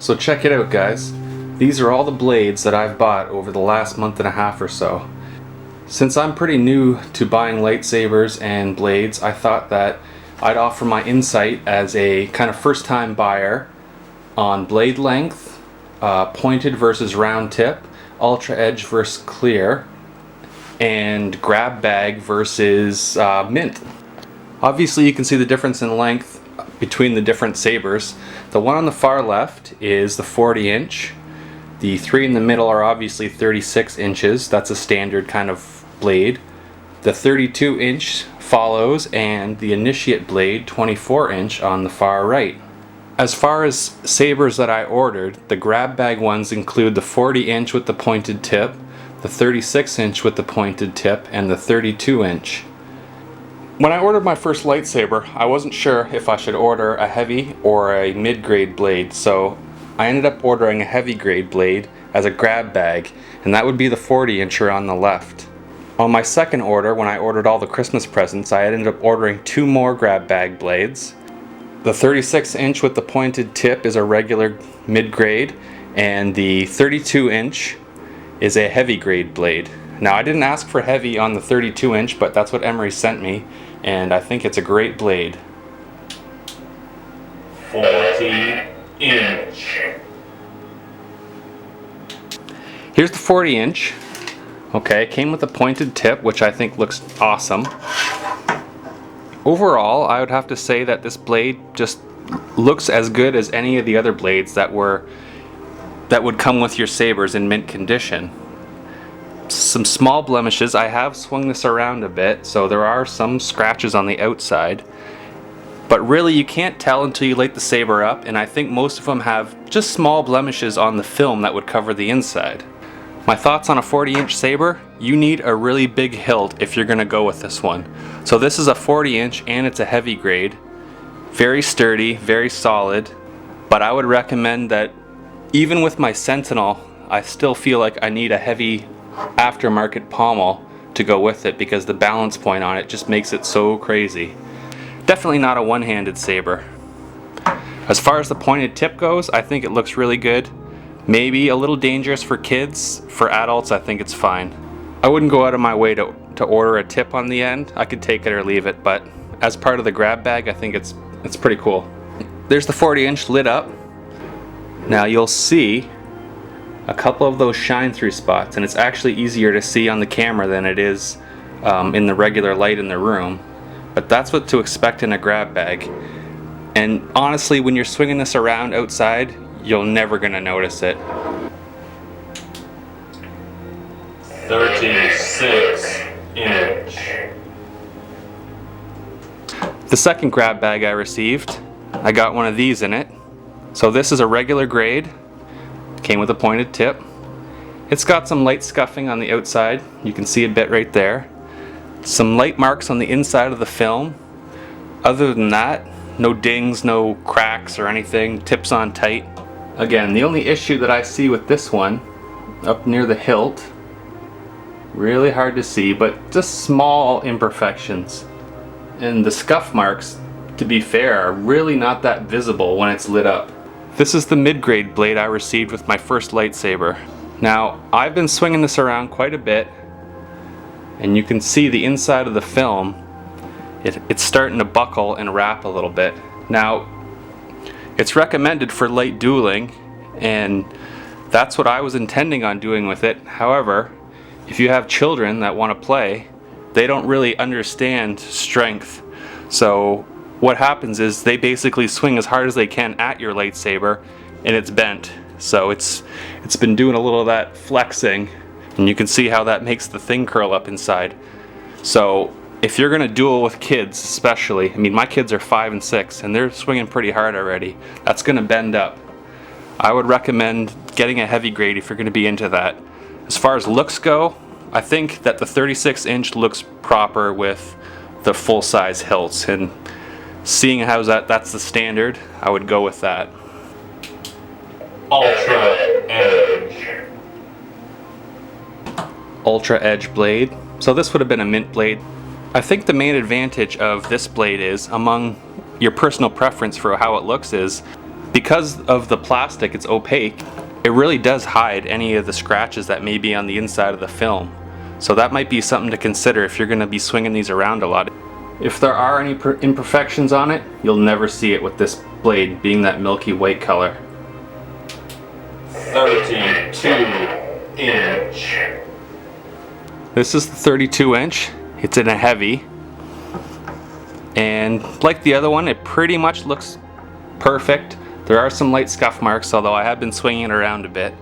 So check it out, guys. These are all the blades that I've bought over the last month and a half or so. Since I'm pretty new to buying lightsabers and blades, I thought that I'd offer my insight as a kind of first-time buyer on blade length, pointed versus round tip, Ultraedge versus clear, and grab bag versus mint. Obviously you can see the difference in length between the different sabers. The one on the far left is the 40-inch. The three in the middle are obviously 36 inches. That's a standard kind of blade. The 32-inch follows, and the initiate blade 24-inch on the far right. As far as sabers that I ordered, the grab bag ones include the 40-inch with the pointed tip, the 36-inch with the pointed tip, and the 32-inch. When I ordered my first lightsaber, I wasn't sure if I should order a heavy or a mid-grade blade, so I ended up ordering a heavy grade blade as a grab bag, and that would be the 40-incher on the left. On my second order, when I ordered all the Christmas presents, I ended up ordering 2 more grab bag blades. The 36-inch with the pointed tip is a regular mid-grade, and the 32-inch is a heavy grade blade. Now, I didn't ask for heavy on the 32-inch, but that's what Emery sent me, and I think it's a great blade. 40-inch. Here's the 40-inch. Okay, it came with a pointed tip, which I think looks awesome. Overall, I would have to say that this blade just looks as good as any of the other blades that would come with your sabers in mint condition. Some small blemishes. I have swung this around a bit, so there are some scratches on the outside, but really you can't tell until you light the saber up, and I think most of them have just small blemishes on the film that would cover the inside. My thoughts on a 40-inch saber: you need a really big hilt if you're going to go with this one. So this is a 40-inch and it's a heavy grade. Very sturdy, very solid, but I would recommend that even with my Sentinel, I still feel like I need a heavy aftermarket pommel to go with it because the balance point on it just makes it so crazy. Definitely not a one-handed saber. As far as the pointed tip goes, I think it looks really good. Maybe a little dangerous for kids. For adults, I think it's fine. I wouldn't go out of my way to order a tip on the end. I could take it or leave it, but as part of the grab bag, I think it's pretty cool. There's the 40-inch lit up. Now you'll see a couple of those shine through spots, and it's actually easier to see on the camera than it is in the regular light in the room. But that's what to expect in a grab bag. And honestly, when you're swinging this around outside, you're never gonna notice it. 36-inch. The second grab bag I received, I got one of these in it. So this is a regular grade. Came with a pointed tip. It's got some light scuffing on the outside. You can see a bit right there. Some light marks on the inside of the film. Other than that, no dings, no cracks or anything. Tips on tight. Again, the only issue that I see with this one, up near the hilt, really hard to see, but just small imperfections. And the scuff marks, to be fair, are really not that visible when it's lit up. This is the mid-grade blade I received with my first lightsaber. Now, I've been swinging this around quite a bit, and you can see the inside of the film. It's starting to buckle and wrap a little bit. Now, it's recommended for light dueling, and that's what I was intending on doing with it. However, if you have children that want to play, they don't really understand strength. So what happens is they basically swing as hard as they can at your lightsaber, and it's bent. So it's been doing a little of that flexing, and you can see how that makes the thing curl up inside. So if you're gonna duel with kids, especially, I mean, my kids are 5 and 6 and they're swinging pretty hard already, that's gonna bend up. I would recommend getting a heavy grade if you're gonna be into that. As far as looks go, I think that the 36-inch looks proper with the full-size hilts, and seeing how that's the standard, I would go with that. UltraEdge. UltraEdge blade. So this would have been a mint blade. I think the main advantage of this blade is, among your personal preference for how it looks, is Because of the plastic, it's opaque, it really does hide any of the scratches that may be on the inside of the film. So that might be something to consider if you're going to be swinging these around a lot. If there are any imperfections on it, you'll never see it with this blade being that milky white color. 32 inch. This is the 32 inch. It's in a heavy. And like the other one, it pretty much looks perfect. There are some light scuff marks, although I have been swinging it around a bit.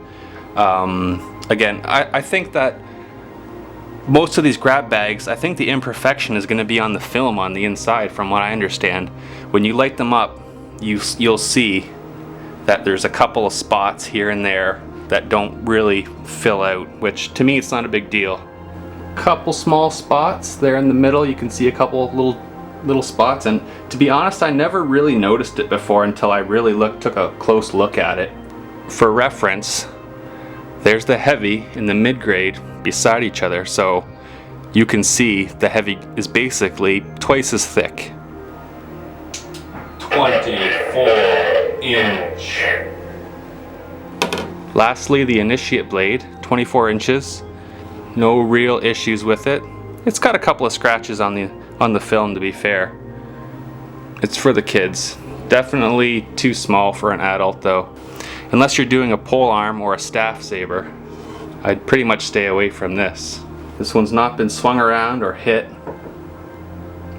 Again, I think that most of these grab bags, I think the imperfection is going to be on the film on the inside, from what I understand. When you light them up, you'll see that there's a couple of spots here and there that don't really fill out, which to me it's not a big deal. Couple small spots there in the middle, you can see a couple of little spots, and to be honest, I never really noticed it before until I really took a close look at it. For reference, there's the heavy and the mid-grade beside each other, so you can see the heavy is basically twice as thick. 24 inch. Lastly, the initiate blade, 24 inches. No real issues with it. It's got a couple of scratches on the film, to be fair. It's for the kids. Definitely too small for an adult though. Unless you're doing a pole arm or a staff saber, I'd pretty much stay away from this. This one's not been swung around or hit.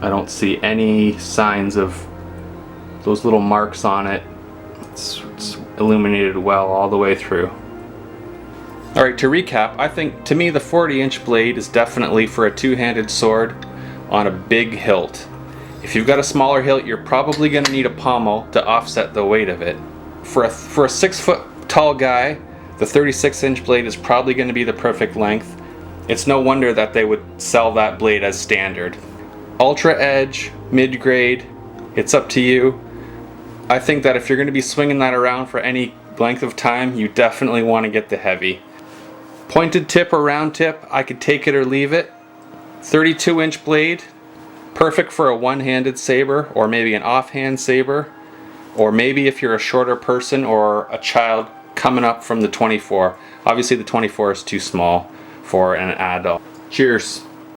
I don't see any signs of those little marks on it. It's illuminated well all the way through. Alright, to recap, I think to me the 40-inch blade is definitely for a two-handed sword on a big hilt. If you've got a smaller hilt, you're probably going to need a pommel to offset the weight of it. For a 6 foot tall guy, the 36-inch blade is probably going to be the perfect length. It's no wonder that they would sell that blade as standard. Ultraedge, mid-grade, it's up to you. I think that if you're going to be swinging that around for any length of time, you definitely want to get the heavy. Pointed tip or round tip, I could take it or leave it. 32-inch blade, perfect for a one-handed saber or maybe an offhand saber, or maybe if you're a shorter person or a child coming up from the 24. Obviously the 24 is too small for an adult. Cheers.